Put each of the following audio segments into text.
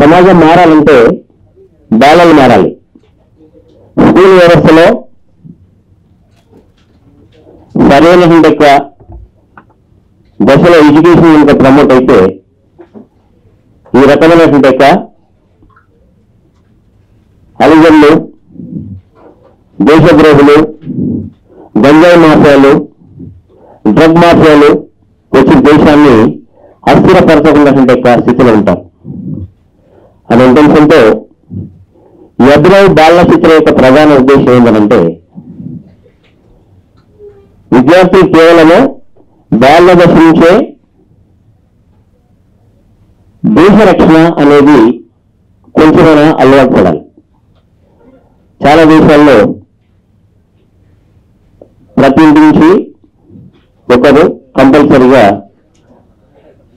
సమాజం మారాలంటే బాలలు మారాలి. స్కూల్ వ్యవస్థలో సరైనటువంటి యొక్క దశలో ఎడ్యుకేషన్ ఇంకా ప్రమోట్ అయితే ఈ రకమైనటువంటి యొక్క అలిజన్లు, దేశద్రోహులు, గంజాయి మాఫియాలు, డ్రగ్ మాఫియాలు వచ్చి దేశాన్ని అస్థిరపరచకున్నటువంటి యొక్క స్థితిలో ఉంటాం. అనే ఇంటెన్షన్తో ఈ అభినవ్ బాల చిత్రం యొక్క ప్రధాన ఉద్దేశం ఏంటంటే విద్యార్థులు కేవలము బాల్య దశ నుంచే దేశ రక్షణ అనేది కొంచెమైనా అలవాటు పడాలి. చాలా దేశాల్లో ప్రతి ఇంటి నుంచి ఒకరు కంపల్సరిగా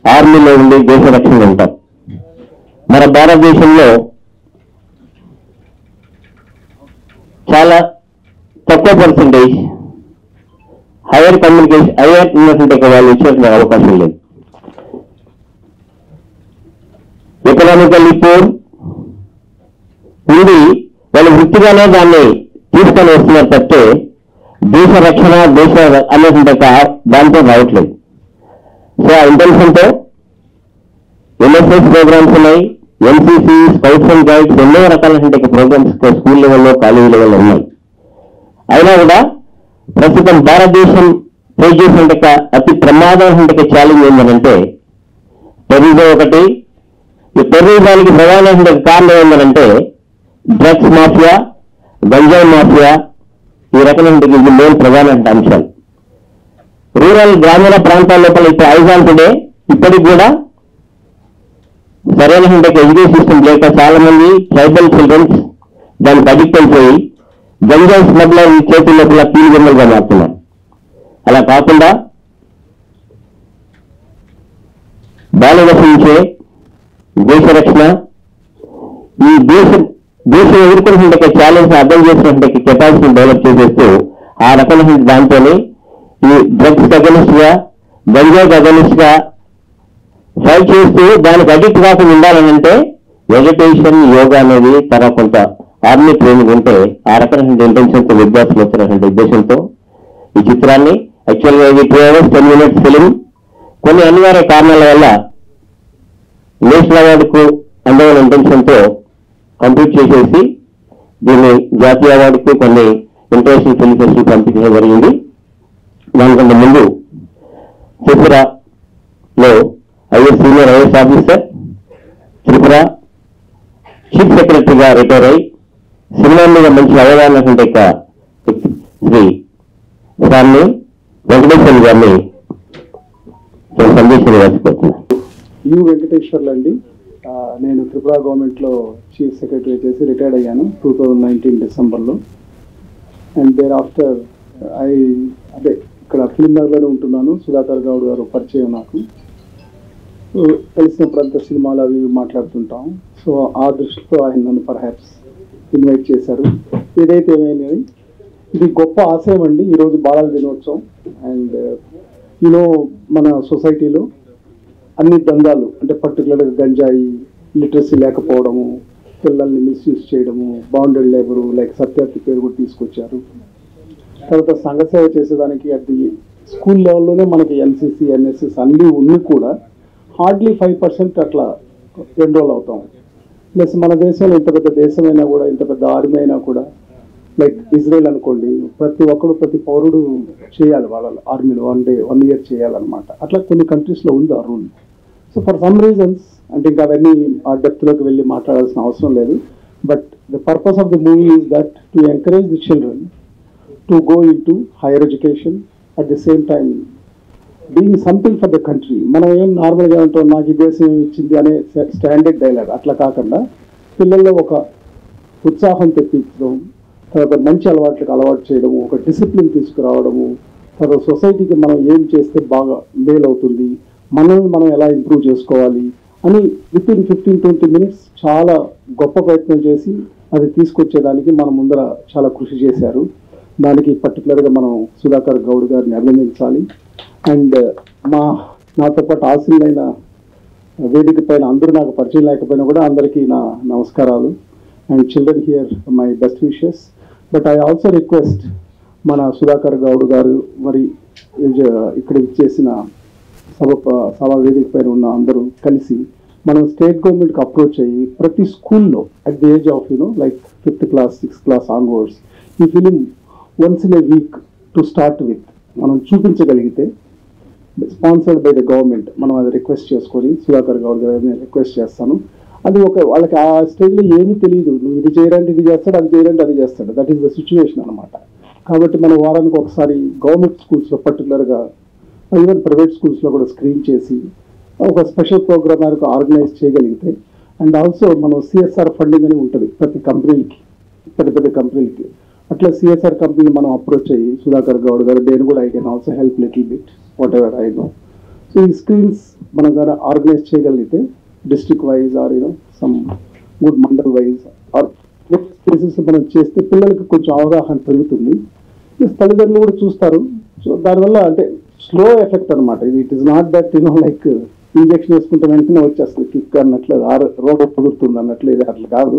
ఆర్మీలో ఉండి దేశ రక్షణ ఉంటారు. మన భారతదేశంలో చాలా తక్కువ పర్సెంటేజ్ హైయర్ ఉన్నటువంటి వాళ్ళు ఇచ్చేటువంటి అవకాశం లేదు. ఎకనామికల్లీ పూర్ ఉండి వాళ్ళు వృత్తిగానే దాన్ని తీసుకొని వస్తున్నారు తప్పితే దేశ రక్షణ అనేటువంటి దాంతో రావట్లేదు. సో ఆ ఇంటెన్షన్తో ఎన్ఎస్ఎస్ ప్రోగ్రామ్స్ ఉన్నాయి, ఎన్సీసీ, స్కౌట్స్ అండ్ గైడ్స్, ఎన్నో రకాలైనటువంటి ప్రోగ్రామ్స్ స్కూల్ లెవెల్లో, కాలేజీ లెవెల్లో ఉన్నాయి. అయినా కూడా ప్రస్తుతం భారతదేశం ఫేస్ చేసినటువంటి అతి ప్రమాదమైనటువంటి ఛాలెంజ్ ఏంటంటే టెర్రరిజం ఒకటి. ఈ టెర్రరిజానికి ప్రధానమైనటువంటి కారణం ఏంటంటే డ్రగ్స్ మాఫియా, గంజాయి మాఫియా, ఈ రకమైన మెయిన్ ప్రధానమైన అంశాలు. రూరల్ గ్రామీణ ప్రాంతాల లోపల ఇప్పుడు ఐజాన్ టుడే ఇప్పటికి కూడా సరైనటువంటి ఎడ్యుకేషన్ సిస్టమ్ లేక చాలా మంది ట్రైబల్ చిల్డ్రన్స్ దానికి అడిక్ట్ అయిపోయి గంజాయి స్మగ్లర్ చేతుల లోపల పీలుగొమ్మలుగా మారుతున్నారు. అలా కాకుండా బాలదశ నుంచే దేశ రక్షణ, ఈ దేశం ఎదుర్కొంటున్న ఛాలెంజ్ అర్థం చేసినటువంటి కెపాసిటీని డెవలప్ చేసేస్తూ ఆ రకమైన దాంతోనే ఈ డ్రగ్స్ అగెనిస్ట్ గా, గంజాయికి అగెనిస్ట్ గా ఫైట్ చేస్తూ దానికి అడిక్ట్ కాకుండా ఉండాలనంటే మెడిటేషన్, యోగా అనేది తర్వాత కొంత ఆర్మీ ట్రైనింగ్ ఉంటే ఆ రకమైన ఇంటెన్షన్తో విద్యార్థులు వచ్చినటువంటి ఉద్దేశంతో ఈ చిత్రాన్ని యాక్చువల్గా ఇది 2 hours 10 minutes ఫిలిం కొన్ని అనివార్య కారణాల వల్ల నేషనల్ అవార్డుకు అందమైన ఇంటెన్షన్తో కంప్లీట్ చేసేసి దీన్ని జాతీయ అవార్డుకు కొన్ని ఇంటర్నేషనల్ ఫిల్మ్ ఫెస్టివల్ పంపించడం జరిగింది. దానికంటే ముందు త్రిపురలో senior IAS officer, Tripura chief సెక్రటరీగా రిటైర్ అయి సినిమా మీద మంచి అవగాహన శ్రీ సార్ని వెంకటేశ్వర గారిని సందేశం రాసిపోతున్నాను. యు వెంకటేశ్వర్లు అండి. నేను త్రిపుర గవర్నమెంట్లో చీఫ్ సెక్రటరీ చేసి రిటైర్డ్ అయ్యాను 2019 డిసెంబర్లో. అండ్ దేర్ ఆఫ్టర్ అదే ఇక్కడ ఫిల్మ్ నగర్లోనే ఉంటున్నాను. సుధాకర్ గౌడ్ గారు పరిచయం నాకు. కలిసినప్పుడంతా సినిమాలు అవి మాట్లాడుతుంటాం. సో ఆ దృష్టితో ఆయన నన్ను పర్హాప్స్ ఇన్వైట్ చేశారు. ఏదైతే ఏమైనా ఇది గొప్ప ఆశయం అండి ఈరోజు బాలల దినోత్సవం. అండ్ మన సొసైటీలో అన్ని దందాలు అంటే పర్టికులర్గా గంజాయి, లిటరసీ లేకపోవడము, పిల్లల్ని మిస్యూజ్ చేయడము, బౌండెడ్ లేబరు లైక్ సత్యార్థి పేరు కూడా తీసుకొచ్చారు. తర్వాత సంఘసేవ చేసేదానికి అది స్కూల్ లెవెల్లోనే మనకి ఎన్సీసీ, ఎన్ఎస్ఎస్ అన్నీ ఉన్ని కూడా హార్డ్లీ 5% అట్లా ఎన్రోల్ అవుతాం. ప్లస్ మన దేశంలో ఇంత పెద్ద దేశమైనా కూడా, ఇంత పెద్ద ఆర్మీ అయినా కూడా, లైక్ ఇజ్రాయెల్ అనుకోండి, ప్రతి పౌరుడు చేయాలి వాళ్ళ ఆర్మీలో 1 year చేయాలన్నమాట. అట్లా కొన్ని కంట్రీస్లో ఉంది ఆ rule. So for some reasons అంటే ఇంకా అవన్నీ ఆ డెప్త్లోకి వెళ్ళి మాట్లాడాల్సిన అవసరం లేదు. But the purpose of the movie is that to encourage the children to go in to higher education at the same time being something for the country. మనం ఏం నార్మల్గా ఉంటాం, నాకు ఈ దేశం ఇచ్చింది అనే స్టాండర్డ్ డైలాగ్ అట్లా కాకుండా పిల్లల్లో ఒక ఉత్సాహం తెప్పించడం, తర్వాత మంచి అలవాటు చేయడము, ఒక డిసిప్లిన్ తీసుకురావడము, తర్వాత సొసైటీకి మనం ఏం చేస్తే బాగా మేలు అవుతుంది, మనల్ని మనం ఎలా ఇంప్రూవ్ చేసుకోవాలి అని వితిన్ 15-20 minutes చాలా గొప్ప ప్రయత్నం చేసి అది తీసుకొచ్చేదానికి మన ముందర చాలా కృషి చేశారు. దానికి పర్టికులర్గా మనం సుధాకర్ గౌడ్ గారిని అభినందించాలి. అండ్ నాతో పాటు ఆశీలైన వేదిక పైన అందరూ నాకు పరిచయం లేకపోయినా కూడా అందరికీ నా నమస్కారాలు. And children here my best wishes. But I also request మన సుధాకర్ గౌడ్ గారు మరి ఇక్కడ ఇచ్చేసిన సభా వేదిక పైన ఉన్న అందరూ కలిసి మనం స్టేట్ గవర్నమెంట్కి అప్రోచ్ అయ్యి ప్రతి స్కూల్లో at the age of like 5th class 6th class onwards ఈ film once in a week to start with మనం చూపించగలిగితే, స్పాన్సర్డ్ బై ద గవర్నమెంట్, మనం అది రిక్వెస్ట్ చేసుకొని సుధాకర్ గౌడ్ గారిని రిక్వెస్ట్ చేస్తాను. అది వాళ్ళకి ఆ స్టేజ్లో ఏమీ తెలియదు, నువ్వు ఇది చేయడానికి ఇది చేస్తాడు, అది చేయడానికి అది చేస్తాడు. దట్ ఈస్ ద సిచ్యువేషన్ అనమాట. కాబట్టి మనం వారానికి ఒకసారి గవర్నమెంట్ స్కూల్స్లో పర్టికులర్గా ఈవెన్ ప్రైవేట్ స్కూల్స్లో కూడా స్క్రీన్ చేసి ఒక స్పెషల్ ప్రోగ్రామ్ వరకు ఆర్గనైజ్ చేయగలిగితే, అండ్ ఆల్సో మనం సిఎస్ఆర్ ఫండింగ్ అని ఉంటుంది ప్రతి కంపెనీలకి, పెద్ద కంపెనీలకి. అట్లా సిఎస్ఆర్ కంపెనీని మనం అప్రోచ్ అయ్యి సుధాకర్ గౌడ్ గారు దేని కూడా I can also help little bit whatever I know. So ఈ స్క్రీన్స్ మనం కానీ ఆర్గనైజ్ చేయగలిగితే district wise or some good mandal wise or places మనం చేస్తే పిల్లలకి కొంచెం అవగాహన పెరుగుతుంది. తల్లిదండ్రులు కూడా చూస్తారు. సో దానివల్ల అంటే స్లో ఎఫెక్ట్ అనమాట ఇది. It is not that like injection వేసుకుంటే వెంటనే వచ్చేస్తుంది కిక్ అన్నట్లు, రోగం కుదురుతుంది అన్నట్లు. ఇది అట్లా కాదు.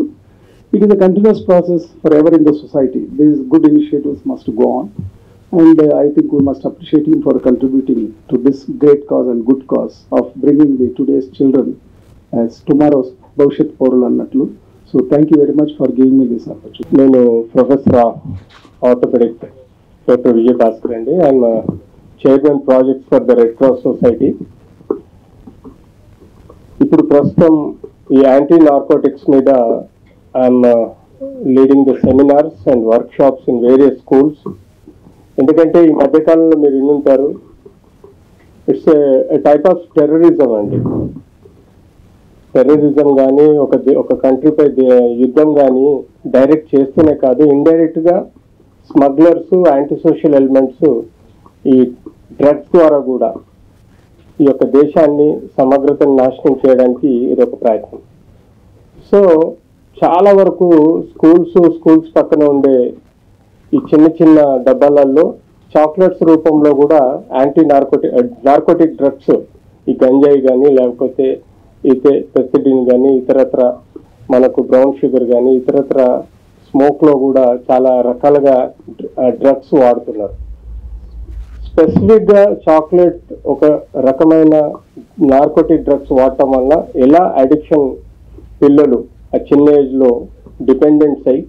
It is a continuous process forever in the society. These good initiatives must go on, and I think we must appreciate him for contributing to this great cause and good cause of bringing the today's children as tomorrow's Bhavishyat Pauralu annatlu. So thank you very much for giving me this opportunity. నేను professor of orthopaedic doctor Vijay Bhaskar అండి. I'm chairman project for the red cross society. ఇప్పుడు ప్రస్తుతం ఈ anti narcotics మీద I'm leading the seminars and workshops in various schools. ఎందుకంటే ఈ మధ్యకాలంలో మీరు వినుంటారు, it's a type of terrorism అండి. టెర్రరిజం కానీ ఒక కంట్రీపై యుద్ధం కానీ డైరెక్ట్ చేస్తేనే కాదు, ఇండైరెక్ట్గా స్మగ్లర్స్, యాంటీ సోషల్ ఎలిమెంట్స్ ఈ డ్రగ్స్ ద్వారా కూడా ఈ యొక్క దేశాన్ని సమగ్రతను నాశనం చేయడానికి ఇది ఒక ప్రయత్నం. సో చాలా వరకు స్కూల్స్ పక్కన ఉండే ఈ చిన్న డబ్బాలలో చాక్లెట్స్ రూపంలో కూడా యాంటీ నార్కోటిక్ డ్రగ్స్, ఈ గంజాయి కానీ లేకపోతే పెసిడిన్ కానీ ఇతరత్ర మనకు బ్రౌన్ షుగర్ కానీ ఇతరత్ర స్మోక్లో కూడా చాలా రకాలుగా డ్రగ్స్ వాడుతున్నారు. స్పెసిఫిక్గా చాక్లెట్ ఒక రకమైన నార్కోటిక్ డ్రగ్స్ వాడటం వల్ల ఎలా అడిక్షన్ పిల్లలు ఆ చిన్న ఏజ్లో డిపెండెంట్స్ అయ్యి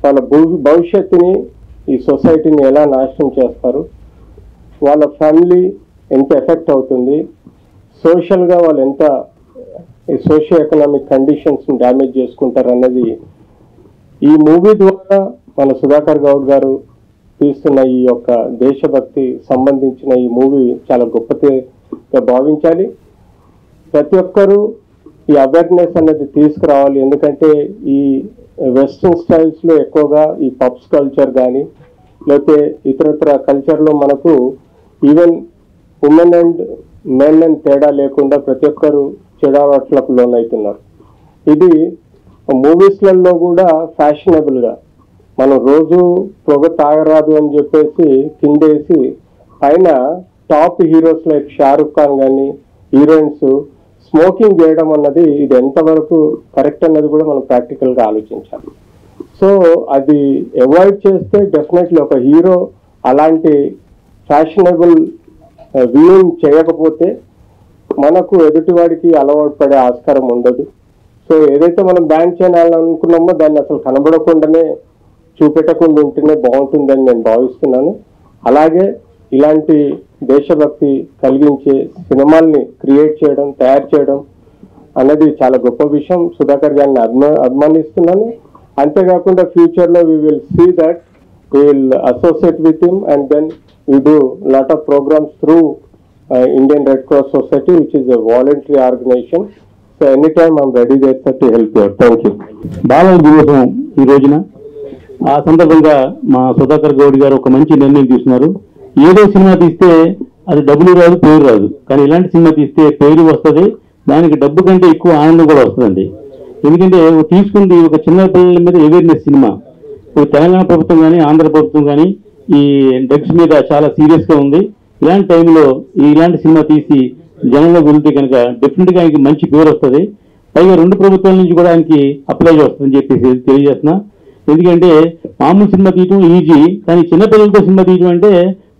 వాళ్ళ భవిష్యత్తుని, ఈ సొసైటీని ఎలా నాశనం చేస్తారు, వాళ్ళ ఫ్యామిలీ ఎంత ఎఫెక్ట్ అవుతుంది, సోషల్గా వాళ్ళు ఎంత సోషియో ఎకనామిక్ కండిషన్స్ని డ్యామేజ్ చేసుకుంటారు అన్నది ఈ మూవీ ద్వారా మన సుధాకర్ గౌడ్ గారు తీస్తున్న ఈ యొక్క దేశభక్తి సంబంధించిన ఈ మూవీ చాలా గొప్పగా భావించాలి. ప్రతి ఒక్కరూ ఈ అవేర్నెస్ అనేది తీసుకురావాలి. ఎందుకంటే ఈ వెస్ట్రన్ స్టైల్స్లో ఎక్కువగా ఈ పబ్స్ కల్చర్ కానీ లేకపోతే ఇతరత్ర కల్చర్లో మనకు even women and men and తేడా లేకుండా ప్రతి ఒక్కరు చెడు అలవాట్లకు లోనవుతున్నారు. ఇది మూవీస్లలో కూడా ఫ్యాషనబుల్గా మనం రోజు పొగ తాగరాదు అని చెప్పేసి కిందేసి పైన top heroes like Shahrukh Khan కానీ హీరోయిన్స్ స్మోకింగ్ చేయడం అన్నది ఇది ఎంతవరకు కరెక్ట్ అన్నది కూడా మనం ప్రాక్టికల్గా ఆలోచించాలి. సో అది అవాయిడ్ చేస్తే డెఫినెట్లీ ఒక హీరో అలాంటి ఫ్యాషనబుల్ వ్యూయింగ్ చేయకపోతే మనకు ఎదుటివాడికి అలవాటు పడే ఆస్కారం ఉండదు. సో ఏదైతే మనం బ్యాన్ చేయాలనుకున్నామో దాన్ని అసలు కనబడకుండానే చూపెట్టకుండా ఉంటేనే బాగుంటుందని నేను భావిస్తున్నాను. అలాగే ఇలాంటి దేశభక్తి కలిగించే సినిమాల్ని క్రియేట్ చేయడం, తయారు చేయడం అన్నది చాలా గొప్ప విషయం. సుధాకర్ గారిని అభిమానిస్తున్నాను. అంతేకాకుండా ఫ్యూచర్లో we will see that we will associate with him and then we do lot of programmes through Indian Red cross Society which is a voluntary organisation. So any time I'm ready there to help you. Thank you. బాలల దినోత్సవం ఈ రోజున, ఆ సందర్భంగా మా సుధాకర్ గౌడ్ గారు ఒక మంచి నిర్ణయం తీసుకున్నారు. ఏదో సినిమా తీస్తే అది డబ్బులు రాదు, పేరు రాదు. కానీ ఇలాంటి సినిమా తీస్తే పేరు వస్తుంది, దానికి డబ్బు కంటే ఎక్కువ ఆనందం కూడా వస్తుందండి. ఎందుకంటే తీసుకుంది ఒక చిన్న పిల్లల మీద అవేర్నెస్ సినిమా. ఇప్పుడు తెలంగాణ ప్రభుత్వం కానీ ఆంధ్ర ప్రభుత్వం కానీ ఈ డ్రగ్స్ మీద చాలా సీరియస్గా ఉంది. ఇలాంటి టైంలో ఇలాంటి సినిమా తీసి జనంలో వెళ్తే కనుక డెఫినెట్గా ఆయనకి మంచి పేరు వస్తుంది. పైగా 2 ప్రభుత్వాల నుంచి కూడా ఆయనకి అప్లై వస్తుందని చెప్పేసి తెలియజేస్తున్నా. ఎందుకంటే మామూలు సినిమా తీయటం ఈజీ, కానీ చిన్నపిల్లలతో సినిమా తీయటం అంటే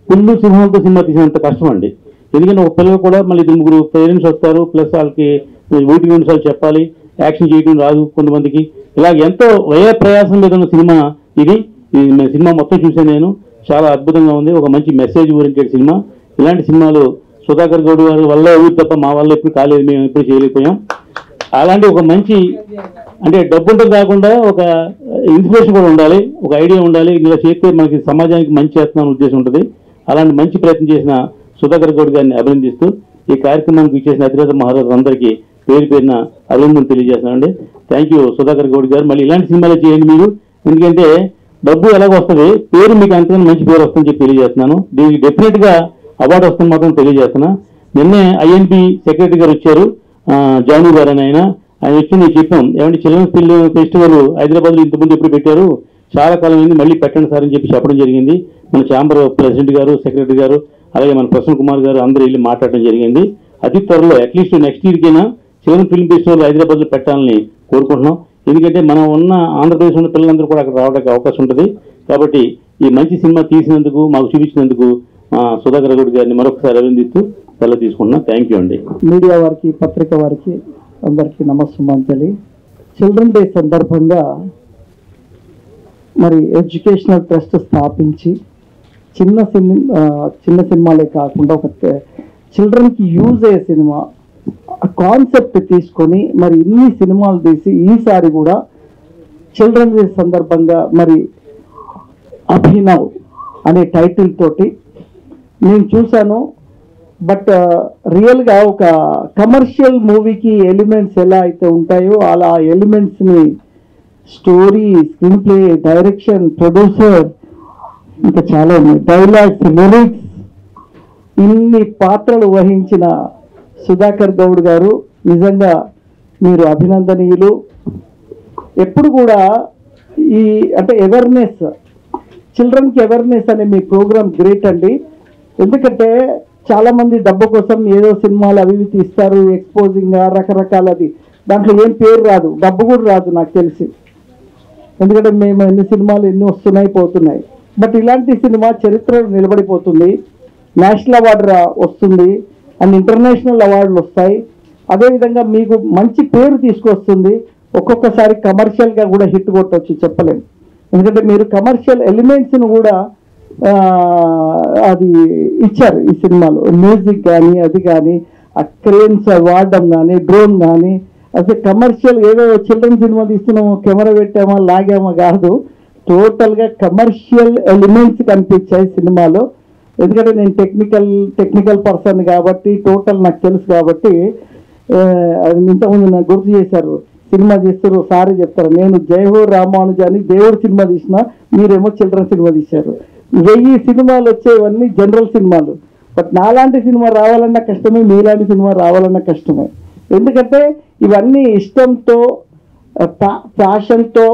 పుల్లు సింహాలతో సినిమా తీసినంత కష్టం అండి. ఎందుకంటే ఒక పిల్లలు కూడా మళ్ళీ 2 పేరెంట్స్ వస్తారు, ప్లస్ వాళ్ళకి ఓటి నిమిషాలు చెప్పాలి, యాక్షన్ చేయడం రాదు కొంతమందికి, ఇలా ఎంతో వ్యయ ప్రయాసం మీద ఉన్న సినిమా ఇది. సినిమా మొత్తం చూసాను నేను, చాలా అద్భుతంగా ఉంది. ఒక మంచి మెసేజ్ ఓరియంటెడ్ సినిమా. ఇలాంటి సినిమాలు సుధాకర్ గౌడ్ గారి వల్ల ఊరు తప్ప మా వల్ల ఎప్పుడు కాలేదు, మేము ఎప్పుడు చేయలేకపోయాం. అలాంటి ఒక మంచి అంటే డబ్బుంటే కాకుండా ఒక ఇన్స్పిరేషన్ కూడా ఉండాలి, ఒక ఐడియా ఉండాలి. ఇలా చేస్తే మనకి సమాజానికి మంచి చేస్తున్నామని ఉద్దేశం ఉంటుంది. అలాంటి మంచి ప్రయత్నం చేసిన సుధాకర్ గౌడ్ గారిని అభినందిస్తూ ఈ కార్యక్రమానికి ఇచ్చేసిన అతిరథ మహారాజు అందరికీ పేరు పేరున అభినందన తెలియజేస్తున్నానండి. థ్యాంక్ యూ సుధాకర్ గౌడ్ గారు. మళ్ళీ ఇలాంటి సినిమాలు చేయండి మీరు, ఎందుకంటే డబ్బు ఎలాగ వస్తుంది, పేరు మీకు అంతకన్నా మంచి పేరు వస్తుందని చెప్పి తెలియజేస్తున్నాను. దీనికి డెఫినెట్గా అవార్డు వస్తుంది మాత్రం తెలియజేస్తున్నా. నిన్నే ఐఎన్బి సెక్రటరీ గారు వచ్చారు, జాను గారు అని ఆయన వచ్చి నేను చెప్పాం, ఏమంటే చిల్డ్రన్స్ ఫిల్మ్ ఫెస్టివల్ హైదరాబాద్లో ఇంతకుముందు ఎప్పుడు పెట్టారు, చాలా కాలం అయింది, మళ్ళీ పెట్టండి సార్ అని చెప్పి చెప్పడం జరిగింది. మన ఛాంబర్ ప్రెసిడెంట్ గారు, సెక్రటరీ గారు, అలాగే మన ప్రసన్న కుమార్ గారు అందరూ వెళ్ళి మాట్లాడడం జరిగింది. అతి త్వరలో అట్లీస్ట్ నెక్స్ట్ ఇయర్కైనా చిల్డ్రన్ ఫిల్మ్ ఫెస్టివల్ హైదరాబాద్లో పెట్టాలని కోరుకుంటున్నాం. ఎందుకంటే మనం ఉన్న ఆంధ్రప్రదేశ్ ఉన్న పిల్లలందరూ కూడా అక్కడ రావడానికి అవకాశం ఉంటుంది. కాబట్టి ఈ మంచి సినిమా తీసినందుకు, మాకు చూపించినందుకు సుధాకర్ గౌడ్ గారిని మరొకసారి అభినందిస్తూ సెలవు తీసుకుంటున్నాం. థ్యాంక్ యూ అండి. మీడియా వారికి, పత్రిక వారికి అందరికీ నమస్సుమాంజలి. చిల్డ్రన్ డే సందర్భంగా మరి ఎడ్యుకేషనల్ ట్రస్ట్ స్థాపించి చిన్న సినిమాలే కాకుండా ఒక చిల్డ్రన్కి యూజ్ అయ్యే సినిమా కాన్సెప్ట్ తీసుకొని మరి ఇన్ని సినిమాలు తీసి ఈసారి కూడా చిల్డ్రన్ డే సందర్భంగా మరి అభినవ్ అనే టైటిల్ తోటి నేను చూశాను. బట్ రియల్గా ఒక కమర్షియల్ మూవీకి ఎలిమెంట్స్ ఎలా అయితే ఉంటాయో అలా ఎలిమెంట్స్ని story, screenplay, direction, producer, ఇంకా చాలా ఉన్నాయి, డైలాగ్స్, లిరిక్స్, ఇన్ని పాత్రలు వహించిన సుధాకర్ గౌడ్ గారు నిజంగా మీరు అభినందనీయులు. ఎప్పుడు కూడా ఈ అంటే అవేర్నెస్, చిల్డ్రన్కి అవేర్నెస్ అనే మీ ప్రోగ్రామ్ గ్రేట్ అండి. ఎందుకంటే చాలామంది డబ్బు కోసం ఏదో సినిమాలు అవి తీస్తారు, ఎక్స్పోజింగ్ రకరకాలది, దాంట్లో ఏం పేరు రాదు, డబ్బు కూడా రాదు నాకు తెలిసి. ఎందుకంటే మేము ఎన్ని సినిమాలు ఎన్ని వస్తున్నాయి పోతున్నాయి. బట్ ఇలాంటి సినిమా చరిత్రలో నిలబడిపోతుంది, నేషనల్ అవార్డు వస్తుంది అండ్ ఇంటర్నేషనల్ అవార్డులు వస్తాయి. అదేవిధంగా మీకు మంచి పేరు తీసుకొస్తుంది. ఒక్కొక్కసారి కమర్షియల్గా కూడా హిట్ కొట్టవచ్చు, చెప్పలేము. ఎందుకంటే మీరు కమర్షియల్ ఎలిమెంట్స్ను కూడా అది ఇచ్చారు ఈ సినిమాలో. మ్యూజిక్ కానీ అది కానీ, ఆ క్రేన్స్ వాడడం కానీ, డ్రోన్ కానీ, అసలు కమర్షియల్ ఏదో చిల్డ్రన్ సినిమా తీస్తున్నామో కెమెరా పెట్టామా లాగామా కాదు, టోటల్గా కమర్షియల్ ఎలిమెంట్స్ కనిపించాయి సినిమాలో. ఎందుకంటే నేను టెక్నికల్ పర్సన్ కాబట్టి టోటల్ నాకు తెలుసు కాబట్టి. అది ఇంతకుముందు నాకు గుర్తు చేశారు, సినిమా చేస్తారు సారీ చెప్తారు, నేను జయహో రామానుజ అని దేవుడు సినిమా తీసిన, మీరేమో చిల్డ్రన్ సినిమా తీశారు. 1000 సినిమాలు వచ్చేవన్నీ జనరల్ సినిమాలు. బట్ నాలాంటి సినిమా రావాలన్నా కష్టమే, మీలాంటి సినిమా రావాలన్నా కష్టమే. ఎందుకంటే ఇవన్నీ ఇష్టంతో, ప్యాషన్తో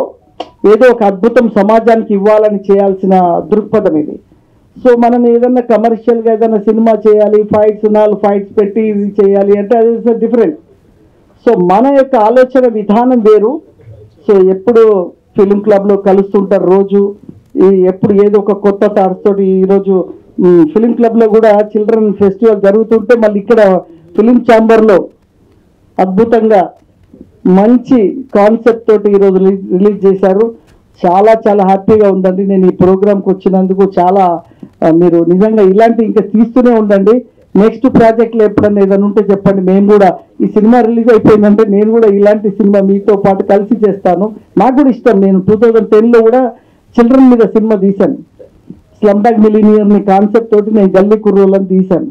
ఏదో ఒక అద్భుతం సమాజానికి ఇవ్వాలని చేయాల్సిన దృక్పథం ఇది. సో మనం ఏదన్నా కమర్షియల్గా ఏదైనా సినిమా చేయాలి, ఫైట్స్ 4 ఫైట్స్ పెట్టి ఇది చేయాలి అంటే అది డిఫరెంట్. సో మన యొక్క ఆలోచన విధానం వేరు. సో ఎప్పుడు ఫిలిం క్లబ్లో కలుస్తుంటారు రోజు, ఎప్పుడు ఏదో ఒక కొత్త థాట్స్ తోటి. ఈరోజు ఫిలిం క్లబ్లో కూడా చిల్డ్రన్ ఫెస్టివల్ జరుగుతుంటే మళ్ళీ ఇక్కడ ఫిలిం ఛాంబర్లో అద్భుతంగా మంచి కాన్సెప్ట్ తోటి ఈరోజు రిలీజ్ చేశారు. చాలా చాలా హ్యాపీగా ఉందండి. నేను ఈ ప్రోగ్రామ్కి వచ్చినందుకు చాలా మీరు నిజంగా ఇలాంటి ఇంకా తీస్తూనే ఉండండి. నెక్స్ట్ ప్రాజెక్ట్లో ఎప్పుడన్నా ఏదైనా ఉంటే చెప్పండి. మేము కూడా ఈ సినిమా రిలీజ్ అయిపోయిందంటే నేను కూడా ఇలాంటి సినిమా మీతో పాటు కలిసి చేస్తాను. నాకు కూడా ఇష్టం. నేను 2010లో కూడా చిల్డ్రన్ మీద సినిమా తీశాను. స్లమ్ డాగ్ మిలీనియర్ని కాన్సెప్ట్ తోటి నేను గల్లీ కుర్రోళ్ళని తీశాను.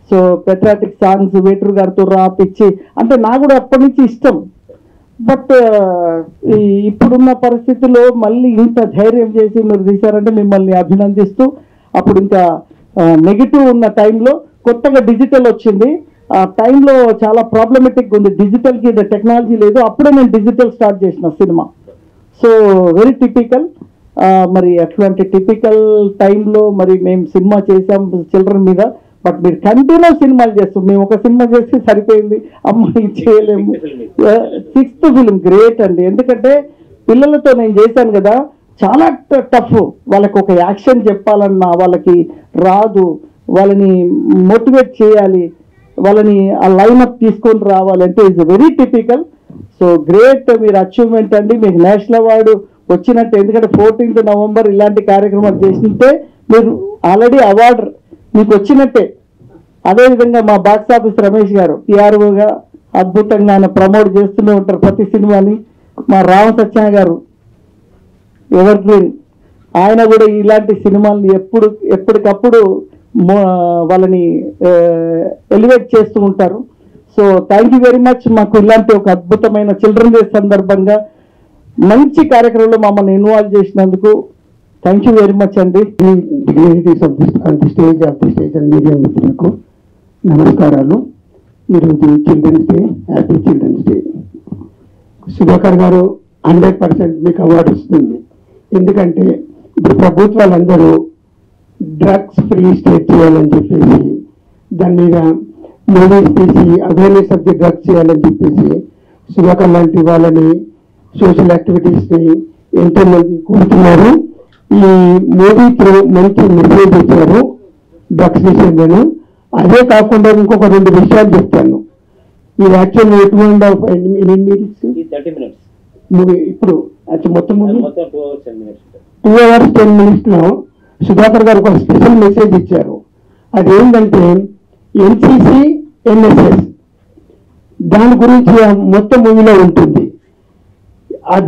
సో పెట్రాటిక్ సాంగ్స్ వేటూరు గారితో రాపిచ్చి అంటే నాకు కూడా అప్పటి నుంచి ఇష్టం. బట్ ఇప్పుడున్న పరిస్థితుల్లో మళ్ళీ ఇంత ధైర్యం చేసి మీరు తీశారంటే మిమ్మల్ని అభినందిస్తూ. అప్పుడు ఇంకా నెగిటివ్ ఉన్న టైంలో కొత్తగా డిజిటల్ వచ్చింది. ఆ టైంలో చాలా ప్రాబ్లమెటిక్ ఉంది, డిజిటల్కి టెక్నాలజీ లేదు. అప్పుడే నేను డిజిటల్ స్టార్ట్ చేసిన సినిమా. So very typical. మరి అట్లాంటి టిపికల్ టైంలో మరి మేము సినిమా చేసాం చిల్డ్రన్ మీద. బట్ మీరు కంటిన్యూ సినిమాలు చేస్తాం. మేము ఒక సినిమా చేస్తే సరిపోయింది, అమ్మాయి చేయలేము. 6th ఫిలిం గ్రేట్ అండి. ఎందుకంటే పిల్లలతో నేను చేశాను కదా, చాలా టఫ్. వాళ్ళకి ఒక యాక్షన్ చెప్పాలన్నా వాళ్ళకి రాదు, వాళ్ళని మోటివేట్ చేయాలి, వాళ్ళని ఆ లైన్అప్ తీసుకొని రావాలంటే it's very typical. So great, మీరు అచీవ్మెంట్ అండి. మీకు నేషనల్ అవార్డు వచ్చినట్టు. ఎందుకంటే 14th నవంబర్ ఇలాంటి కార్యక్రమాలు చేసినట్టే మీరు ఆల్రెడీ అవార్డు మీకు వచ్చినట్టే. అదేవిధంగా మా బాక్స్ ఆఫీస్ రమేష్ గారు పిఆర్ఓగా అద్భుతంగా ఆయన ప్రమోట్ చేస్తూనే ఉంటారు ప్రతి సినిమాని. మా రామ సత్యనారాయణ గారు ఎవర్ గ్రీన్, ఆయన కూడా ఇలాంటి సినిమాల్ని ఎప్పటికప్పుడు వాళ్ళని ఎలివేట్ చేస్తూ ఉంటారు. So thank you very much. మాకు ఇలాంటి ఒక అద్భుతమైన చిల్డ్రన్ డే సందర్భంగా మంచి కార్యక్రమంలో మమ్మల్ని ఇన్వాల్వ్ చేసినందుకు థ్యాంక్ యూ వెరీ మచ్ అండి. Dignities of the stage and media మిత్రులకు నమస్కారాలు. ఈరోజు children's day, happy children's day. Sudhakar garu 100% మీకు అవార్డు వస్తుంది. ఎందుకంటే ఇప్పుడు ప్రభుత్వాలందరూ డ్రగ్స్ ఫ్రీ స్టేట్ చేయాలని చెప్పేసి దాని మీద మూవీస్ తీసి అవేర్నెస్ ఆఫ్ ది డ్రగ్స్ చేయాలని చెప్పేసి సుధాకర్ లాంటి వాళ్ళని, సోషల్ యాక్టివిటీస్ని ఎంతోమంది కోరుతున్నారు. ఈ మూవీ త్రూ మంచి మెసేజ్ ఇచ్చారు డ్రగ్స్ విషయంలోనూ. అదే కాకుండా ఇంకొక 2 విషయాలు చెప్తాను. ఇది యాక్చువల్లీ 2.5 minutes మూవీ. ఇప్పుడు మొత్తం మూవీ 2 hours 10 minutes లో సుధాకర్ గారు ఒక స్పెషల్ మెసేజ్ ఇచ్చారు. అదేంటంటే ఎన్సిసి, ఎన్ఎస్ఎస్ దాని గురించి మొత్తం మూవీలో ఉంటుంది.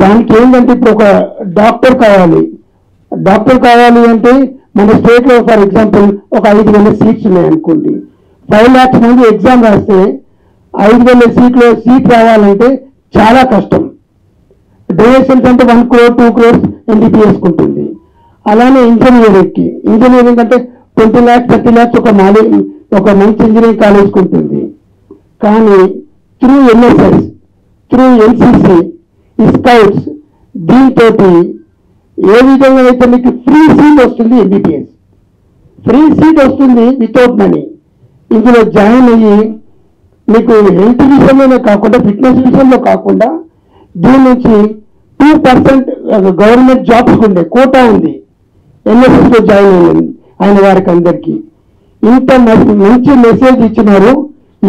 దానికి ఏంటంటే ఇప్పుడు ఒక డాక్టర్ కావాలి అంటే మన స్టేట్లో ఫర్ ఎగ్జాంపుల్ ఒక 5,000 సీట్స్ ఉన్నాయనుకోండి. 5 lakhs మంది ఎగ్జామ్ రాస్తే 5,000 సీట్లో సీట్ రావాలంటే చాలా కష్టం. డొనేషన్స్ అంటే 1 crore 2 crores ఎన్డీపీఎస్కి ఉంటుంది. అలానే ఇంజనీరింగ్ అంటే 20 lakhs 30 lakhs ఒక మంచి ఇంజనీరింగ్ కాలేజ్కి ఉంటుంది. కానీ through NSS, through NCC, scouts దీంతో ఏ విధంగా అయితే మీకు ఫ్రీ సీట్ వస్తుంది, ఎంబీబీఎస్ ఫ్రీ సీట్ వస్తుంది వితౌట్ మనీ. ఇందులో జాయిన్ అయ్యి మీకు హెల్త్ విషయంలోనే కాకుండా ఫిట్నెస్ విషయంలో కాకుండా దీని నుంచి 2% గవర్నమెంట్ జాబ్స్ ఉండే కోటా ఉంది. ఎన్ఎస్ఎస్లో జాయిన్ అయిన వారికి అందరికీ ఇంత మంచి మెసేజ్ ఇచ్చినారు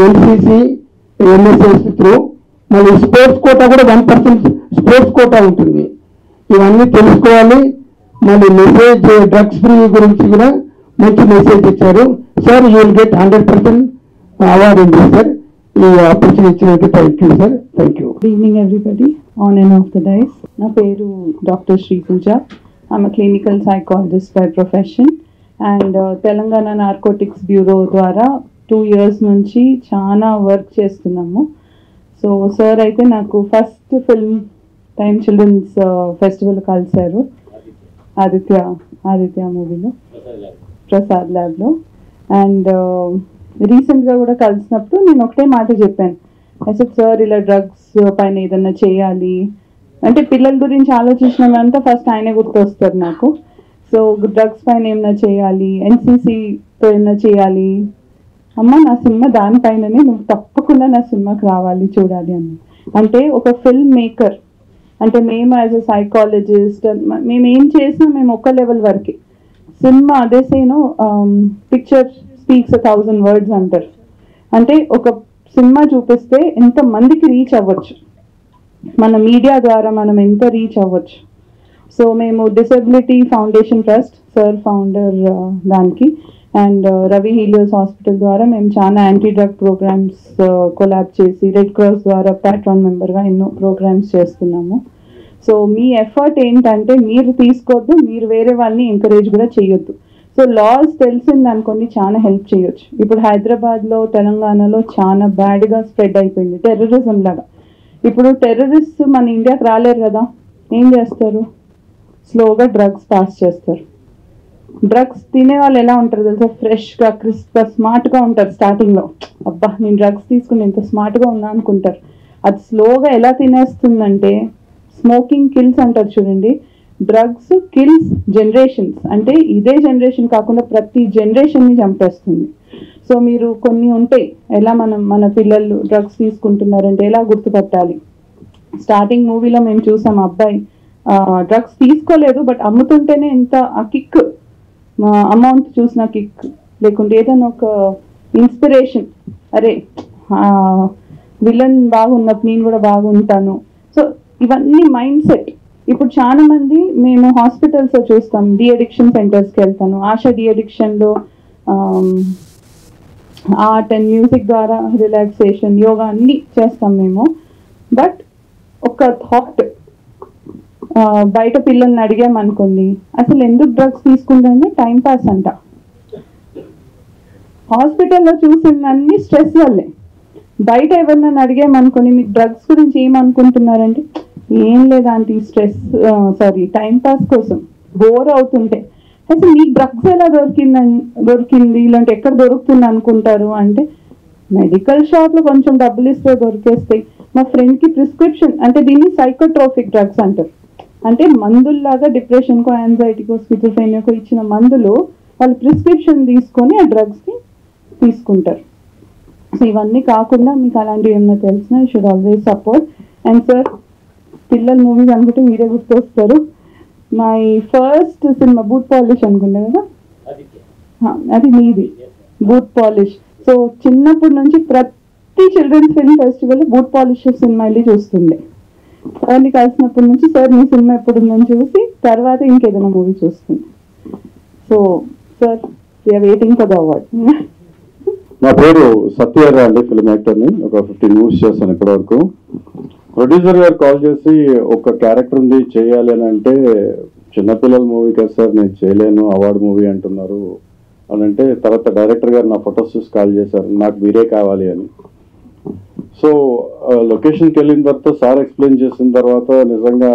ఎన్సిసి, ఎన్ఎస్ఎస్ త్రూ. మళ్ళీ స్పోర్ట్స్ కోటా కూడా 1% స్పోర్ట్స్ కోటా ఉంటుంది. ఇవన్నీ తెలుసుకోవాలి. మళ్ళీ మెసేజ్ డ్రగ్స్ ఫ్రీ గురించి కూడా మంచి మెసేజ్ ఇచ్చారు. Sir you will get 100% award ఉంది సార్. ఈ ఆపర్చునిటీ ఇచ్చినందుకు thank you sir. Thank you. Good evening everybody, on and off the dice. నా పేరు డాక్టర్ శ్రీ పూజ. I'm a clinical psychologist by profession and Telangana narcotics bureau ద్వారా 2 years నుంచి చాలా వర్క్ చేస్తున్నాము. సో సార్ అయితే నాకు first film time children's festival కలిశారు ఆదిత్య మూవీలో, ప్రసాద్ ల్యాబ్లో. అండ్ రీసెంట్గా కూడా కలిసినప్పుడు నేను ఒకటే మాట చెప్పాను, అయితే సార్ ఇలా డ్రగ్స్ పైన ఏదన్నా చేయాలి అంటే పిల్లల గురించి ఆలోచించినంతా ఫస్ట్ ఆయనే గుర్తొస్తారు నాకు. సో డ్రగ్స్ పైన ఏమన్నా చేయాలి, ఎన్సీసీతో ఏమన్నా చేయాలి, అమ్మ నా సినిమా దానిపైననే, నువ్వు తప్పకుండా నా సినిమాకి రావాలి చూడాలి అని. అంటే ఒక ఫిల్మ్ మేకర్ అంటే మేము యాజ్ అ సైకాలజిస్ట్ మేము ఏం చేసినా మేము ఒక లెవెల్ వరకే. సినిమా అదే సేను పిక్చర్ స్పీక్స్ 1,000 words అంటారు. అంటే ఒక సినిమా చూపిస్తే ఎంత మందికి రీచ్ అవ్వచ్చు, మన మీడియా ద్వారా మనం ఎంత రీచ్ అవ్వచ్చు. సో మేము disability foundation trust, sir founder దానికి, అండ్ రవి హీలియోస్ హాస్పిటల్ ద్వారా మేము చాలా యాంటీ డ్రగ్ ప్రోగ్రామ్స్ కొలాబ్ చేసి రెడ్ క్రాస్ ద్వారా ప్యాట్రాన్ మెంబర్గా ఎన్నో ప్రోగ్రామ్స్ చేస్తున్నాము. సో మీ ఎఫర్ట్ ఏంటంటే మీరు తీసుకోవద్దు, మీరు వేరే వాళ్ళని ఎంకరేజ్ కూడా చేయొద్దు. సో లాస్ తెలిసింది అనుకోండి చాలా హెల్ప్ చేయొచ్చు. ఇప్పుడు హైదరాబాద్లో తెలంగాణలో చాలా బ్యాడ్గా స్ప్రెడ్ అయిపోయింది టెర్రరిజం లాగా. ఇప్పుడు టెర్రరిస్ట్ మన ఇండియాకి రాలేరు కదా, ఏం చేస్తారు, స్లోగా డ్రగ్స్ పాస్ చేస్తారు. డ్రగ్స్ తినే వాళ్ళు ఎలా ఉంటారు తెలుసా, ఫ్రెష్గా క్రిస్ప్గా స్మార్ట్గా ఉంటారు. స్టార్టింగ్లో అబ్బా నేను డ్రగ్స్ తీసుకుని ఎంత స్మార్ట్గా ఉన్నా అనుకుంటారు. అది స్లోగా ఎలా తినేస్తుందంటే స్మోకింగ్ కిల్స్ అంటారు చూడండి, డ్రగ్స్ కిల్స్ జనరేషన్స్, అంటే ఇదే జనరేషన్ కాకుండా ప్రతి జనరేషన్ని చంపేస్తుంది. సో మీరు కొన్ని ఉంటాయి, ఎలా మన పిల్లలు డ్రగ్స్ తీసుకుంటున్నారంటే ఎలా గుర్తుపట్టాలి. స్టార్టింగ్ మూవీలో మేము చూసాం, అబ్బాయి డ్రగ్స్ తీసుకోలేదు బట్ అమ్ముతుంటేనే ఎంత ఆ కిక్, అమౌంట్ చూసిన కిక్, లేకుంటే ఏదైనా ఒక ఇన్స్పిరేషన్, అరే విలన్ బాగున్నప్పుడు నేను కూడా బాగుంటాను. సో ఇవన్నీ మైండ్ సెట్. ఇప్పుడు చాలా మంది మేము హాస్పిటల్స్లో చూస్తాం, డి అడిక్షన్ సెంటర్స్కి వెళ్తాను. ఆశా డి అడిక్షన్లో ఆర్ట్ అండ్ మ్యూజిక్ ద్వారా రిలాక్సేషన్, యోగా అన్నీ చేస్తాం మేము. బట్ ఒక థాట్, బయట పిల్లల్ని అడిగామనుకోండి, అసలు ఎందుకు డ్రగ్స్ తీసుకుంటే టైం పాస్ అంట. హాస్పిటల్లో చూసిందన్నీ స్ట్రెస్ వల్లే. బయట ఎవరినైనా అడిగామనుకోండి, మీకు డ్రగ్స్ గురించి ఏమనుకుంటున్నారంటే, ఏం లేదంటే స్ట్రెస్ టైం పాస్ కోసం బోర్ అవుతుంటే. అసలు మీకు డ్రగ్స్ ఎలా దొరికింది ఇలాంటి ఎక్కడ దొరుకుతుంది అనుకుంటారు అంటే, మెడికల్ షాప్లో కొంచెం డబ్బులు ఇస్తే దొరికేస్తాయి. మా ఫ్రెండ్కి ప్రిస్క్రిప్షన్, అంటే దీన్ని సైకోట్రోపిక్ డ్రగ్స్ అంటారు, అంటే మందుల్లాగా డిప్రెషన్కో యాంగ్జైటీకో స్కిజోఫ్రెనియాకో ఇచ్చిన మందులు వాళ్ళు ప్రిస్క్రిప్షన్ తీసుకొని ఆ డ్రగ్స్ని తీసుకుంటారు. సో ఇవన్నీ కాకుండా మీకు అలాంటివి ఏమైనా తెలిసినా you should always support. And sir, పిల్లల మూవీస్ అనుకుంటే మీరే గుర్తొస్తారు. My first cinema boot polish అనుకుంటా కదా, అది మీది, బూట్ పాలిష్. సో చిన్నప్పటి నుంచి ప్రతి children's film festival boot polish సినిమా వెళ్ళి చూస్తుండే. సార్ని కలిసినప్పటి నుంచి సార్ మీ సినిమా ఎప్పుడుందని చూసి తర్వాత ఇంకేదైనా మూవీ చూస్తుంది. So sir, we are waiting for the award. నా పేరు సత్యరావు అండి, ఫిల్మ్ యాక్టర్ని. ఒక 15 మూవీస్ చేస్తాను ఇప్పటివరకు. ప్రొడ్యూసర్ గారు కాల్ చేసి ఒక క్యారెక్టర్ ఉంది చేయాలి అని అంటే, చిన్నపిల్లల మూవీ కదా సార్ నేను చేయలేను, అవార్డు మూవీ అంటున్నారు అని అంటే, తర్వాత డైరెక్టర్ గారు నా ఫొటోస్ చూసి కాల్ చేశారు, నాకు మీరే కావాలి అని. సో లొకేషన్కి వెళ్ళిన తర్వాత సార్ ఎక్స్ప్లెయిన్ చేసిన తర్వాత నిజంగా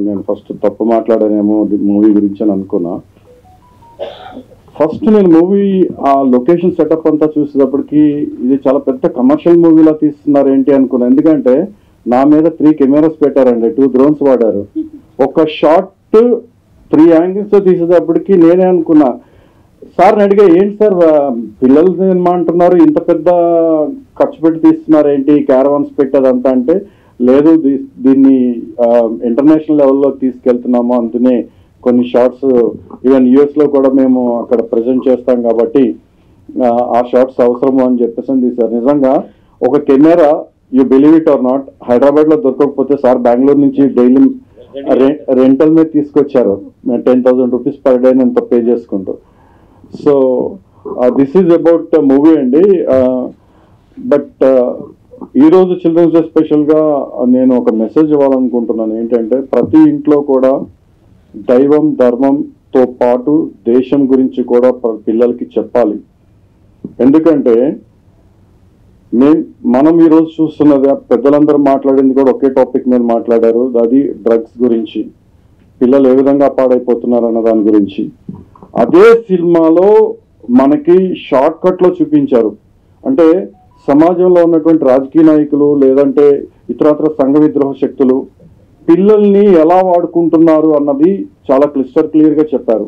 నేను ఫస్ట్ తప్పు మాట్లాడానేమో మూవీ గురించి అని అనుకున్నా. ఫస్ట్ నేను మూవీ ఆ లొకేషన్ సెటప్ అంతా చూసేటప్పటికి ఇది చాలా పెద్ద కమర్షియల్ మూవీలా తీస్తున్నారు ఏంటి అనుకున్నా. ఎందుకంటే నా మీద 3 కెమెరాస్ పెట్టారండి, 2 డ్రోన్స్ వాడారు. ఒక షాట్ 3 యాంగిల్స్ తీసేటప్పటికి నేనే అనుకున్నా, సార్ని అడిగా, ఏంటి సార్ పిల్లలు సినిమా అంటున్నారు, ఇంత పెద్ద ఖర్చు పెట్టి తీస్తున్నారు ఏంటి, క్యారవాన్స్ పెట్టేదంతా అంటే, లేదు దీన్ని ఇంటర్నేషనల్ లెవెల్లో తీసుకెళ్తున్నాము, అందునే కొన్ని షార్ట్స్ ఈవెన్ యుఎస్లో కూడా మేము అక్కడ ప్రజెంట్ చేస్తాం కాబట్టి ఆ షార్ట్స్ అవసరము అని చెప్పేసి తీశారు. నిజంగా ఒక camera, you believe it or not, హైదరాబాద్లో దొరకకపోతే సార్ బెంగళూరు నుంచి డైలీ రెంటల్ మీద తీసుకొచ్చారు. 10,000 రూపీస్ పర్ డే నేను పే చేసుకుంటూ. So this is about movie అండి. బట్ ఈరోజు చిల్డ్రన్స్ డే స్పెషల్గా నేను ఒక మెసేజ్ ఇవ్వాలనుకుంటున్నాను. ఏంటంటే ప్రతి ఇంట్లో కూడా దైవం ధర్మంతో పాటు దేశం గురించి కూడా పిల్లలకి చెప్పాలి. ఎందుకంటే మనం ఈరోజు చూస్తున్నది, పెద్దలందరూ మాట్లాడింది కూడా ఒకే టాపిక్ మీద మాట్లాడారు, అది డ్రగ్స్ గురించి, పిల్లలు ఏ విధంగా పాడైపోతున్నారు అన్న దాని గురించి. అదే సినిమాలో మనకి షార్ట్ కట్లో చూపించారు. అంటే సమాజంలో ఉన్నటువంటి రాజకీయ నాయకులు లేదంటే ఇతరత్ర సంఘ విద్రోహ శక్తులు పిల్లల్ని ఎలా వాడుకుంటున్నారు అన్నది చాలా క్లియర్గా చెప్పారు.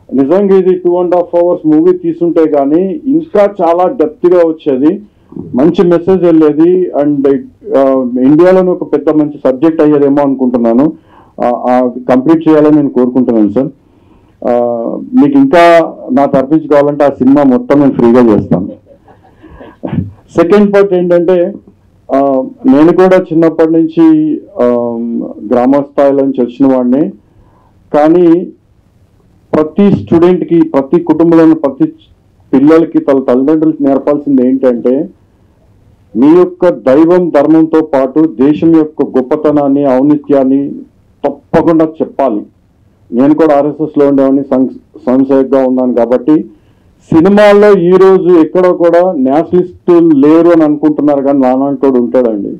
నిజంగా ఇది 2.5 hours మూవీ తీసుంటే కానీ ఇంకా చాలా డెప్త్గా వచ్చేది, మంచి మెసేజ్ వెళ్ళేది, అండ్ ఇండియాలోనే ఒక పెద్ద మంచి సబ్జెక్ట్ అయ్యేదేమో అనుకుంటున్నాను. కంప్లీట్ చేయాలని నేను కోరుకుంటున్నాను సార్. మీకు ఇంకా నా తరఫించి కావాలంటే ఆ సినిమా మొత్తం నేను ఫ్రీగా చేస్తాను. సెకండ్ పార్ట్ ఏంటంటే, నేను కూడా చిన్నప్పటి నుంచి గ్రామ స్థాయిలో నుంచి వచ్చిన వాడిని. కానీ ప్రతి స్టూడెంట్కి, ప్రతి కుటుంబంలో ప్రతి పిల్లలకి తల్లిదండ్రులకి నేర్పాల్సింది ఏంటంటే, మీ యొక్క దైవం ధర్మంతో పాటు దేశం యొక్క గొప్పతనాన్ని, ఔన్నత్యాన్ని తప్పకుండా చెప్పాలి. నేను కూడా ఆర్ఎస్ఎస్లో ఉండేవాడిని, సంశయంగా ఉన్నాను కాబట్టి సినిమాల్లో ఈరోజు ఎక్కడో కూడా నేషనలిస్టులు లేరు అని అనుకుంటున్నారు, కానీ నానాంటోడు ఉంటాడండి.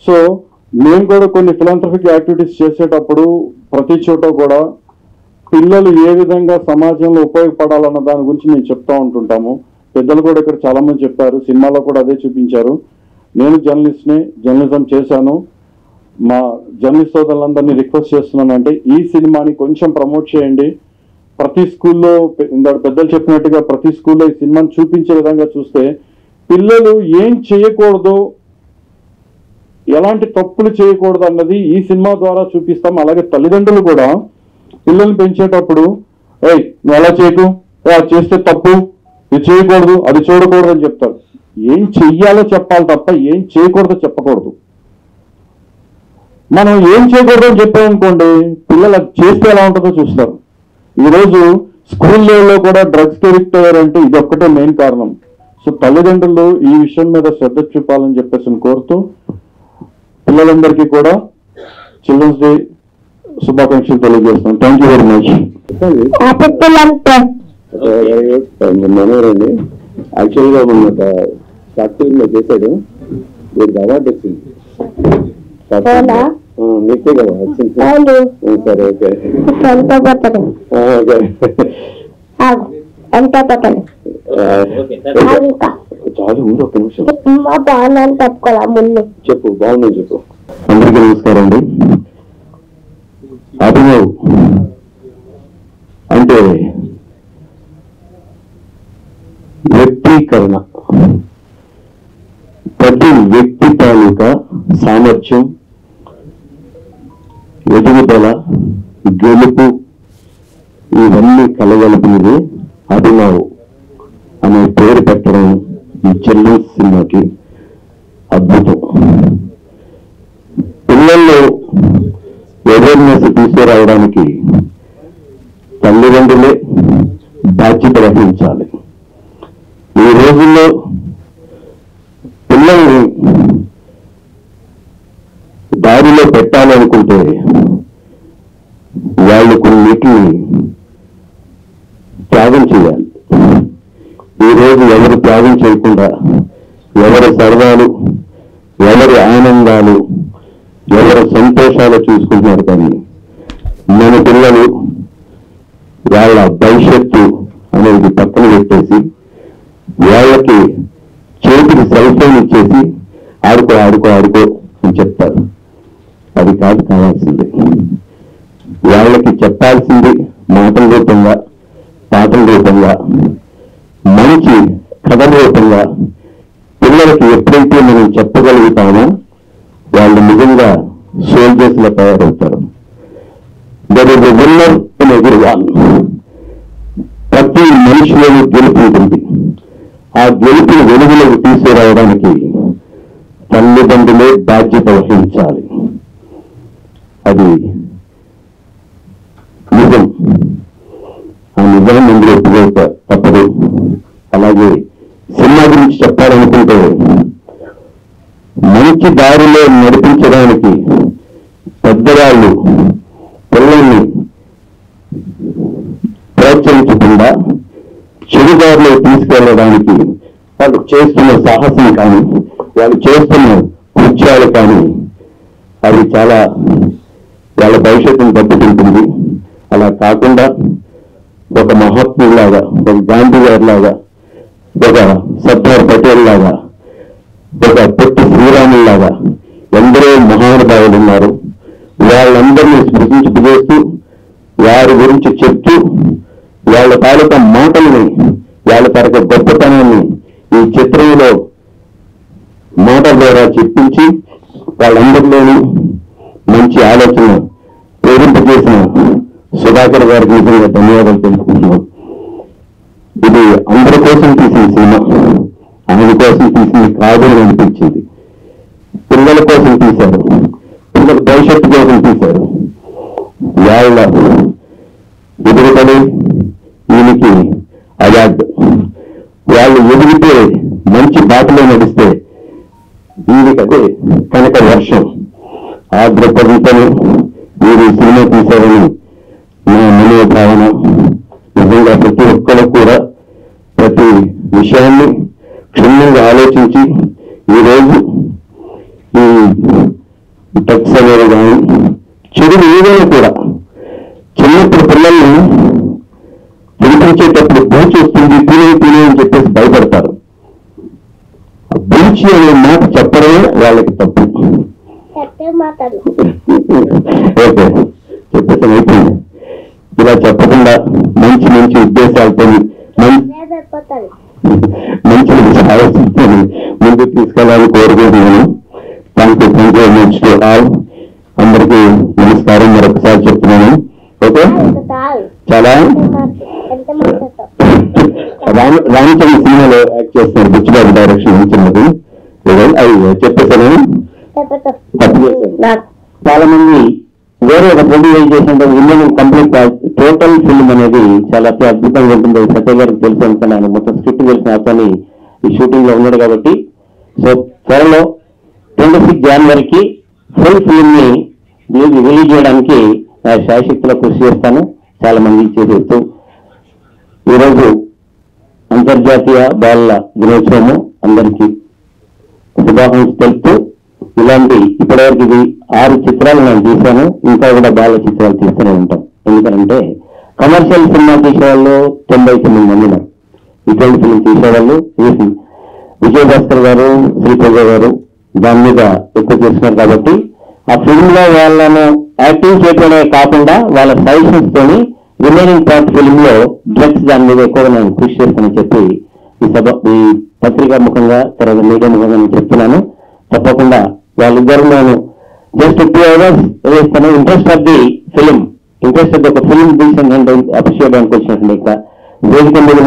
సో మేము కూడా కొన్ని ఫిలాంథ్రఫిక్ యాక్టివిటీస్ చేసేటప్పుడు ప్రతి చోట కూడా పిల్లలు ఏ విధంగా సమాజంలో ఉపయోగపడాలన్న దాని గురించి మేము చెప్తా ఉంటుంటాము. పెద్దలు కూడా ఇక్కడ చాలా మంది చెప్పారు, సినిమాలో కూడా అదే చూపించారు. నేను జర్నలిస్ట్ని, జర్నలిజం చేశాను. మా జర్నలిస్ట్ సోదరులందరినీ రిక్వెస్ట్ చేస్తున్నాను అంటే ఈ సినిమాని కొంచెం ప్రమోట్ చేయండి. ప్రతి స్కూల్లో ఇందాక పెద్దలు చెప్పినట్టుగా ప్రతి స్కూల్లో ఈ సినిమాని చూపించే విధంగా చూస్తే పిల్లలు ఏం చేయకూడదు, ఎలాంటి తప్పులు చేయకూడదు అన్నది ఈ సినిమా ద్వారా చూపిస్తాం. అలాగే తల్లిదండ్రులు కూడా పిల్లల్ని పెంచేటప్పుడు నువ్వు అలా చేయకు, అది చేస్తే తప్పు, ఇది చేయకూడదు, అది చూడకూడదు అని చెప్తారు. ఏం చెయ్యాలో చెప్పాలి తప్ప ఏం చేయకూడదో చెప్పకూడదు. మనం ఏం చేయకూడదు అని చెప్పామనుకోండి, పిల్లలు అది చేస్తే ఎలా ఉంటుందో చూస్తారు. ఈరోజు స్కూల్ లెవెల్లో కూడా డ్రగ్స్ ఎడిక్ట్ అయ్యారంటే ఇది ఒక్కటే మెయిన్ కారణం. సో తల్లిదండ్రులు ఈ విషయం మీద శ్రద్ధ చూపాలని చెప్పేసి కోరుతూ పిల్లలందరికీ కూడా చిల్డ్రన్స్ డే శుభాకాంక్షలు తెలియజేస్తాను. Thank you very much. మనోరండి యాక్చువల్గా మొన్న షార్ట్ ఫిల్మ్ లో చేశాడు, వీరికి అవార్డు వచ్చింది. మీకే కదా వచ్చింది? సరే ఓకే చాలు ఉంది, ఒక్క నిమిషం చెప్పు. బాగుందని చెప్పు. అందరికీ నమస్కారం అండి. అభినవ్ అంటే వ్యక్తీకరణ, ప్రతి వ్యక్తి తాలూకా సామర్థ్యం, ఎదుగుదల, గెలుపు ఇవన్నీ కలగలిపినది అభినవ్ అనే పేరు పెట్టడం ఈ చిల్డ్రన్స్ సినిమాకి అద్భుతం. పిల్లల్లో అవేర్నెస్ తీసుకురావడానికి తల్లిదండ్రులే బాధ్యత వహించాలి. ఈ రోజుల్లో పిల్లల్ని దారిలో పెట్టాలనుకుంటే వాళ్ళు కొన్నిటిని త్యాగం చేయాలి. ఈరోజు ఎవరు త్యాగం చేయకుండా ఎవరి సరదాలు, ఎవరి ఆనందాలు, ఎవరి సంతోషాలు చూసుకుంటున్నారు. కానీ మన పిల్లలు వాళ్ళ భవిష్యత్తు అనేది పక్కన పెట్టేసి వాళ్ళకి చేతికి సెల్ ఫోన్ ఇచ్చేసి ఆడుకో ఆడుకో ఆడుకో అని చెప్తారు. అది కాదు కావాల్సింది. వాళ్ళకి చెప్పాల్సింది మాటల రూపంగా, పాటల రూపంగా, మంచి కథల రూపంగా పిల్లలకి ఎప్పుడైతే మనం చెప్పగలుగుతామో వాళ్ళు నిజంగా సోల్జర్స్ లా తయారవుతారు. That is the winner in everyone. ప్రతి మనిషిలోనూ గెలుపు ఉంటుంది. ఆ గెలుపుని వెలుగులోకి తీసుకురావడానికి తల్లిదండ్రులే బాధ్యత వహించాలి. అది నిజం. ఆ నిజాన్ని ఇందులో ఒప్పుకోక తప్పదు. అలాగే సినిమా గురించి చెప్పాలనుకుంటే మంచి దారిలో నడిపించడానికి పెద్దవాళ్ళు పిల్లల్ని ప్రోత్సహించకుండా చెడు దారిలో తీసుకెళ్ళడానికి వాళ్ళు చేస్తున్న సాహసం కానీ, వాళ్ళు చేస్తున్న కృత్యాలు కానీ అవి చాలా వాళ్ళ భవిష్యత్తును దెబ్బతింటుంది. అలా కాకుండా ఒక మహాత్ములాగా, ఒక గాంధీ గారి లాగా, ఒక సర్దార్ పటేల్ లాగా, ఒక పొట్టి శ్రీరాములాగా ఎందరో మహానుభావులు ఉన్నారు. వాళ్ళందరినీ స్మృతించేస్తూ వారి గురించి చెప్తూ వాళ్ళ తాలూకా మాటల్ని, వాళ్ళ తరగ గొప్పతనాన్ని ఈ చిత్రంలో మాటల ద్వారా చెప్పించి వాళ్ళందరిలోనూ మంచి ఆలోచన ప్రేరింపజేసిన సుధాకర్ గారికి నిజంగా ధన్యవాదాలు తెలుపుకుంటున్నాం. ఇది అందరి కోసం తీసిన సినిమా, ఆయన కోసం తీసింది కాదు అని అనిపించింది. పిల్లల కోసం తీశారు, పిల్లల భవిష్యత్తు కోసం తీశారు. వాళ్ళ ఎదుగుదలే ఈయనకి అవార్డు. వాళ్ళు ఎదిగితే, మంచి బాటలో నడిస్తే దీనికి అదే కనుక వర్షం. ఆ దృక్పథంతో మీరు సినిమా తీశారని నా మనోభావన. నిజంగా ప్రతి ఒక్కరు కూడా ప్రతి విషయాన్ని క్షుణ్ణంగా ఆలోచించి ఈరోజు ఈ డ్రగ్స్ అనేది కానీ చెడు ఏదైనా కూడా చిన్నప్పుడు పిల్లల్ని తినిపించేటప్పుడు బూచి వస్తుంది, తినే అని చెప్పేసి భయపడతారు. బూచి అనే మాట చెప్పడమే వాళ్ళకి తప్పు. ఓకే, చెప్పేసాను అయిపోయింది. ఇలా చెప్పకుండా మంచి మంచి ఉద్దేశాలతో మంచి మంచి ఆలోచనతో ముందుకు తీసుకెళ్ళాలని కోరుకుంటున్నాను. Thank you much to all. అందరికీ నమస్కారం మరొకసారి చెప్తున్నాను. ఓకే, చాలా రామచంద్ర సినిమాలో యాక్ట్ చేస్తున్నారు, బుచ్చిబాబు డైరెక్షన్ ఇచ్చినది. అది చెప్పేసాను, తప్పు చేశాను. చాలా మంది వేరే ఒక ప్రొడ్యూస్ చేసినట్టు ఇండియన్ కంప్లీట్ టోటల్ ఫిల్మ్ అనేది చాలా అద్భుతంగా ఉంటుంది. సత్య గారికి తెలుసు అనుకుని ఆయన మొత్తం స్క్రిప్ట్ తెలిసిన అతని ఈ షూటింగ్ లో ఉన్నాడు కాబట్టి, సో త్వరలో 26 జనవరికి ఫుల్ ఫిల్మ్ ని రిలీజ్ చేయడానికి శాయశక్తిలో కృషి చేస్తాను. చాలా మంది చేసేస్తూ ఈరోజు అంతర్జాతీయ బాలల దినోత్సవము అందరికీ శుభాకాంక్షలు తెలుపుతూ, ఇలాంటి ఇప్పటివరకు ఇది 6 చిత్రాలు నేను తీశాను. ఇంకా కూడా బాల చిత్రాలు తీస్తూనే ఉంటాం. ఎందుకంటే కమర్షియల్ సినిమా తీసేవాళ్ళు 99 మంది ఉన్నారు. ఇటువంటి ఫిల్మ్ తీసేవాళ్ళు విజయభాస్కర్ గారు, శ్రీప్రజ గారు దాని మీద ఎక్కువ చేస్తున్నారు. కాబట్టి ఆ ఫిల్మ్ లో వాళ్ళను యాక్టింగ్ చేయడమే కాకుండా వాళ్ళ సజెషన్స్ తోని రిమైనింగ్ పార్ట్ ఫిల్మ్ లో డ్రగ్స్ దాని మీద ఎక్కువగా నేను కృషి చేస్తానని చెప్పి ఈ పత్రికా ముఖంగా తర్వాత మీడియా ముఖంగా నేను చెప్తున్నాను. తప్పకుండా వాళ్ళిద్దరు నేను జస్ట్ 2 hours వేస్తాను. Interest of the film, interest of ఒక ఫిలిం తీసిన అప్రిషియేట్ చేయడానికి వచ్చినట్టు ఇక్కడ వేదిక మీద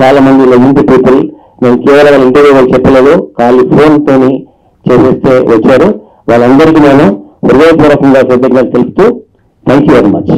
చాలా మంది ఇంటి పీపుల్, నేను కేవలం వాళ్ళ ఇంటర్వ్యూ వాళ్ళు చెప్పలేదు, ఖాళీ ఫోన్ తోని చేసేస్తే వచ్చారు. వాళ్ళందరికీ నేను హృదయపూర్వకంగా కృతజ్ఞతలు తెలుపుతూ థ్యాంక్ యూ వెరీ మచ్.